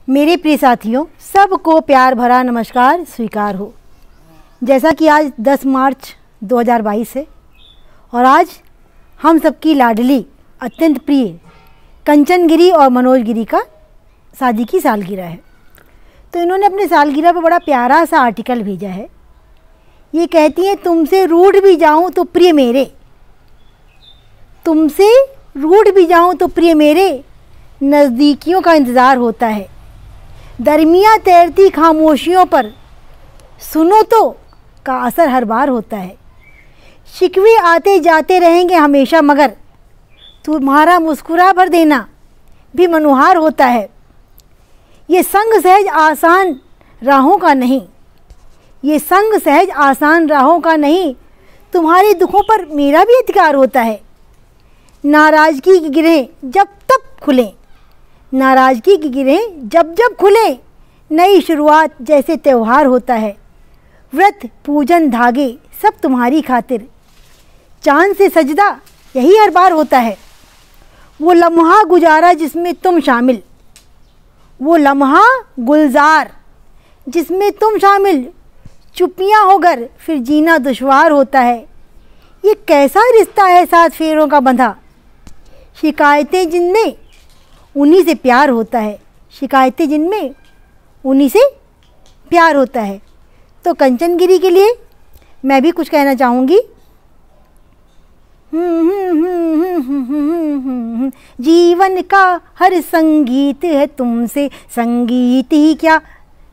मेरे प्रिय साथियों, सबको प्यार भरा नमस्कार स्वीकार हो। जैसा कि आज 10 मार्च 2022 है और आज हम सबकी लाडली अत्यंत प्रिय कंचन गिरी और मनोज गिरी का शादी की सालगिरह है। तो इन्होंने अपने सालगिरह पर बड़ा प्यारा सा आर्टिकल भेजा है। ये कहती हैं, तुमसे रूठ भी जाऊं तो प्रिय मेरे, तुमसे रूठ भी जाऊं तो प्रिय मेरे, नज़दीकियों का इंतज़ार होता है। दरमिया तैरती खामोशियों पर सुनो तो का असर हर बार होता है। शिकवे आते जाते रहेंगे हमेशा, मगर तुम्हारा मुस्कुरा भर देना भी मनोहार होता है। ये संग सहज आसान राहों का नहीं, ये संग सहज आसान राहों का नहीं, तुम्हारे दुखों पर मेरा भी अधिकार होता है। नाराज़गी की गिरहें जब तब खुलें, नाराज़गी की गिरहें जब जब खुले, नई शुरुआत जैसे त्यौहार होता है। व्रत पूजन धागे सब तुम्हारी खातिर, चांद से सजदा यही हर बार होता है। वो लम्हा गुजारा जिसमें तुम शामिल, वो लम्हा गुलजार जिसमें तुम शामिल, चुप्पियाँ होकर फिर जीना दुश्वार होता है। ये कैसा रिश्ता है 7 फेरों का बंधा, शिकायतें जिनमें उन्हीं से प्यार होता है, शिकायतें जिनमें उन्हीं से प्यार होता है। तो कंचन गिरी के लिए मैं भी कुछ कहना चाहूँगी। जीवन का हर संगीत है तुमसे, संगीत ही क्या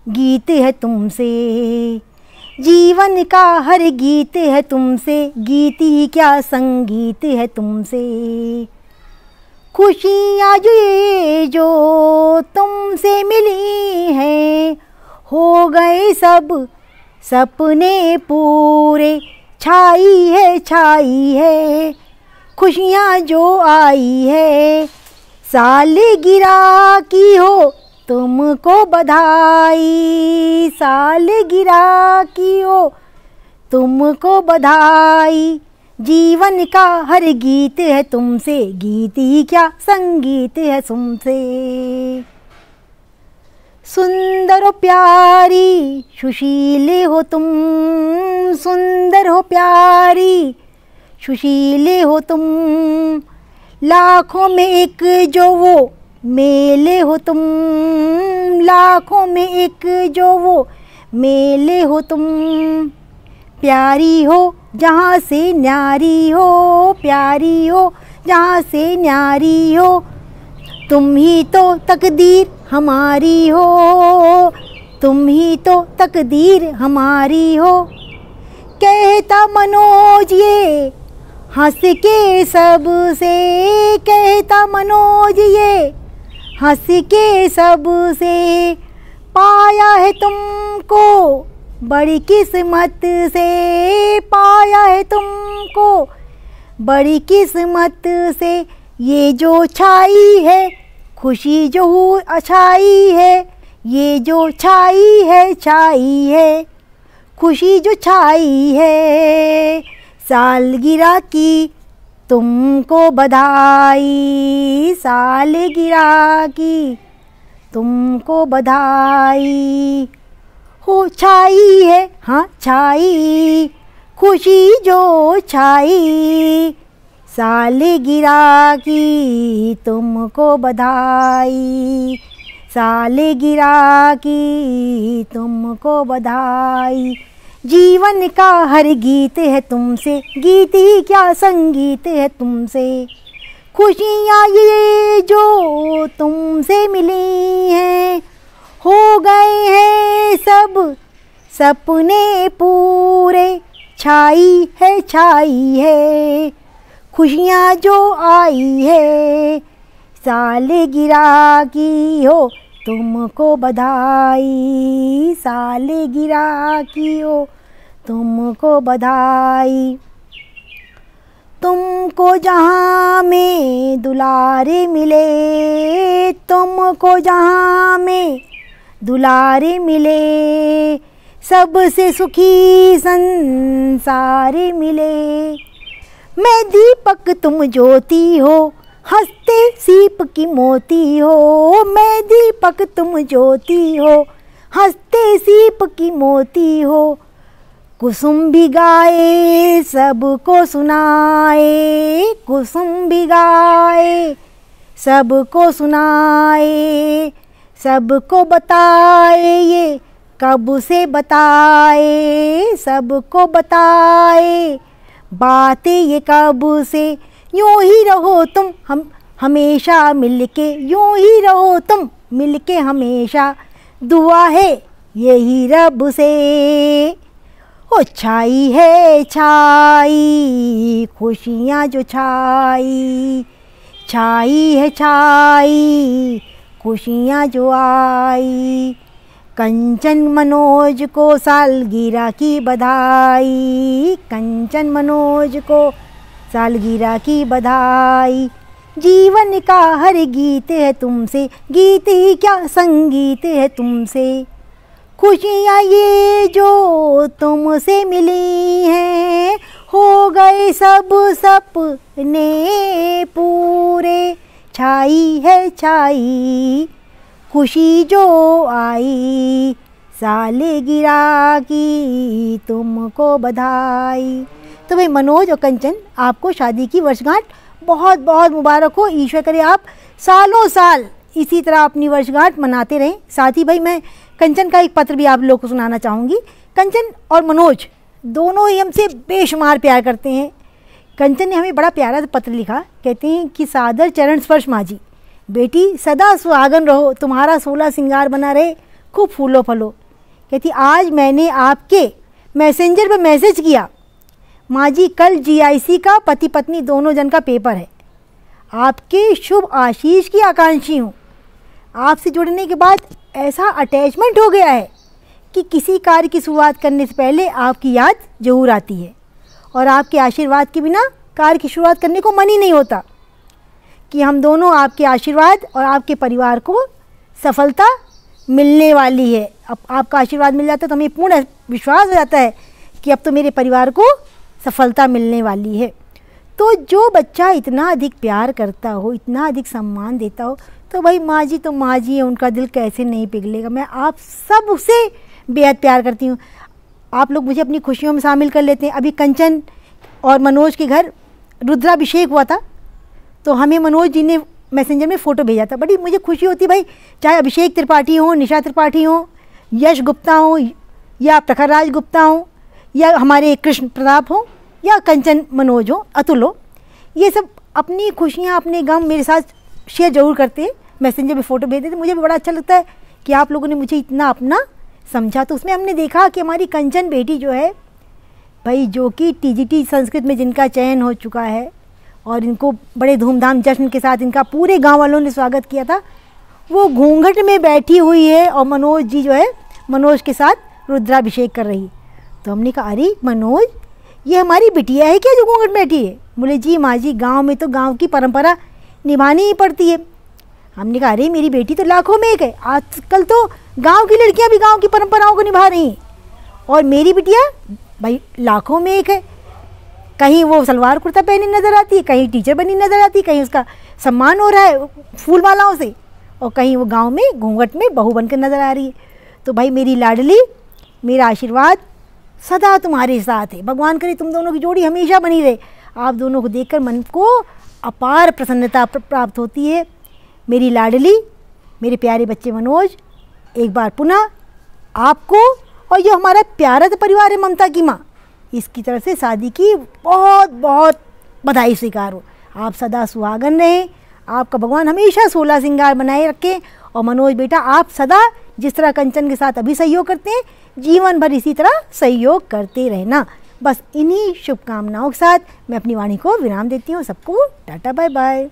गीत है तुमसे। जीवन का हर गीत है तुमसे, गीत ही क्या संगीत है तुमसे। खुशियाँ जो तुमसे मिली हैं, हो गए सब सपने पूरे, छाई है खुशियाँ जो आई है। सालगिरह की हो तुमको बधाई, सालगिरह की हो तुमको बधाई। जीवन का हर गीत है तुमसे, गीत ही क्या संगीत है तुमसे। सुंदर हो प्यारी सुशीले हो तुम, सुंदर हो प्यारी सुशीले हो तुम। लाखों में एक जो वो मेले हो तुम, लाखों में एक जो वो मेले हो तुम। प्यारी हो जहाँ से न्यारी हो, प्यारी हो जहाँ से न्यारी हो। तुम ही तो तकदीर हमारी हो, तुम ही तो तकदीर हमारी हो। कहता मनोज ये हंस के सबसे, कहता मनोज ये हंस के सबसे। पाया है तुमको बड़ी किस्मत से, पाया है तुमको बड़ी किस्मत से। ये जो छाई है खुशी जो छाई है, ये जो छाई है खुशी जो छाई है। सालगिरह की तुमको बधाई, सालगिरह की तुमको बधाई। हो छाई है, हाँ छाई खुशी जो छाई। सालगिरह की तुमको बधाई, सालगिरह की तुमको बधाई। जीवन का हर गीत है तुमसे, गीत ही क्या संगीत है तुमसे। खुशियाँ ये जो तुमसे मिली हैं, हो गए हैं सब सपने पूरे। छाई है खुशियाँ जो आई है। सालगिरह की हो तुमको बधाई, सालगिरह की हो तुमको बधाई। तुमको जहाँ में दुलारे मिले, तुमको जहाँ में दुलारे मिले। सबसे सुखी संसार मिले। मैं दीपक तुम ज्योति हो, हंसते सीप की मोती हो, मैं दीपक तुम ज्योति हो। हंसते सीप की मोती हो, कुसुम भी गाए सबको सुनाए। कुसुम भी गाए सबको सुनाए, सबको बताए ये कब से बताए। सबको बताए बातें ये कब से। यूं ही रहो तुम हम हमेशा मिलके, यूं ही रहो तुम मिलके हमेशा, दुआ है यही रब से। ओ छाई है छाई खुशियाँ जो छाई, छाई है छाई खुशियाँ जो आई। कंचन मनोज को सालगिरह की बधाई, कंचन मनोज को सालगिरह की बधाई। जीवन का हर गीत है तुमसे, गीत ही क्या संगीत है तुमसे। खुशियाँ ये जो तुमसे मिली हैं, हो गए सब सपने पूरे। छाई है छाई खुशी जो आई, सालगिरह की तुमको बधाई। तो भाई मनोज और कंचन, आपको शादी की वर्षगांठ बहुत बहुत मुबारक हो। ईश्वर करे आप सालों साल इसी तरह अपनी वर्षगांठ मनाते रहें। साथ ही भाई मैं कंचन का एक पत्र भी आप लोगों को सुनाना चाहूँगी। कंचन और मनोज दोनों ही हमसे बेशुमार प्यार करते हैं। कंचन ने हमें बड़ा प्यारा पत्र लिखा, कहते हैं कि सादर चरण स्पर्श माँ जी, बेटी सदा सुहागन रहो, तुम्हारा 16 सिंगार बना रहे, खूब फूलो फलो। कहती आज मैंने आपके मैसेंजर पर मैसेज किया, माँ जी कल GIC का पति पत्नी दोनों जन का पेपर है, आपके शुभ आशीष की आकांक्षी हूँ। आपसे जुड़ने के बाद ऐसा अटैचमेंट हो गया है कि किसी कार्य की शुरुआत करने से पहले आपकी याद जरूर आती है, और आपके आशीर्वाद के बिना कार्य की शुरुआत करने को मन ही नहीं होता। कि हम दोनों आपके आशीर्वाद और आपके परिवार को सफलता मिलने वाली है। अब आपका आशीर्वाद मिल जाता है तो हमें पूर्ण विश्वास हो जाता है कि अब तो मेरे परिवार को सफलता मिलने वाली है। तो जो बच्चा इतना अधिक प्यार करता हो, इतना अधिक सम्मान देता हो, तो भाई माँ जी तो माँ जी है, उनका दिल कैसे नहीं पिघलेगा। मैं आप सब से बेहद प्यार करती हूँ। आप लोग मुझे अपनी खुशियों में शामिल कर लेते हैं। अभी कंचन और मनोज के घर रुद्राभिषेक हुआ था, तो हमें मनोज जी ने मैसेंजर में फ़ोटो भेजा था। बड़ी मुझे खुशी होती भाई, चाहे अभिषेक त्रिपाठी हो, निशा त्रिपाठी हो, यश गुप्ता हो, या प्रखर राज गुप्ता हो, या हमारे कृष्ण प्रताप हो, या कंचन मनोज हो, अतुल हो, ये सब अपनी खुशियाँ अपने गम मेरे साथ शेयर जरूर करते हैं, मैसेंजर में फ़ोटो भेज देते। मुझे भी बड़ा अच्छा लगता है कि आप लोगों ने मुझे इतना अपना समझा। तो उसमें हमने देखा कि हमारी कंचन बेटी जो है भाई, जो कि TGT संस्कृत में जिनका चयन हो चुका है, और इनको बड़े धूमधाम जश्न के साथ इनका पूरे गांव वालों ने स्वागत किया था, वो घूंघट में बैठी हुई है और मनोज जी जो है मनोज के साथ रुद्राभिषेक कर रही। तो हमने कहा अरे मनोज, ये हमारी बिटिया है क्या जो घूंघट में बैठी है? बोले जी माँ जी, गांव में तो गांव की परंपरा निभानी ही पड़ती है। हमने कहा अरे मेरी बेटी तो लाखों में एक है, आजकल तो गाँव की लड़कियाँ भी गाँव की परंपराओं को निभा रही हैं, और मेरी बिटिया भाई लाखों में एक है। कहीं वो सलवार कुर्ता पहनी नज़र आती है, कहीं टीचर बनी नज़र आती है, कहीं उसका सम्मान हो रहा है फूल मालाओं से, और कहीं वो गांव में घूंघट में बहू बनकर नज़र आ रही है। तो भाई मेरी लाडली, मेरा आशीर्वाद सदा तुम्हारे साथ है। भगवान करे तुम दोनों की जोड़ी हमेशा बनी रहे। आप दोनों को देखकर मन को अपार प्रसन्नता प्राप्त होती है। मेरी लाडली, मेरे प्यारे बच्चे मनोज, एक बार पुनः आपको और जो हमारा प्यारा परिवार है ममता की माँ, इसकी तरफ से शादी की बहुत बहुत बधाई स्वीकार हो। आप सदा सुहागन रहें, आपका भगवान हमेशा 16 सिंगार बनाए रखें। और मनोज बेटा, आप सदा जिस तरह कंचन के साथ अभी सहयोग करते हैं, जीवन भर इसी तरह सहयोग करते रहना। बस इन्हीं शुभकामनाओं के साथ मैं अपनी वाणी को विराम देती हूँ। सबको टाटा बाय बाय।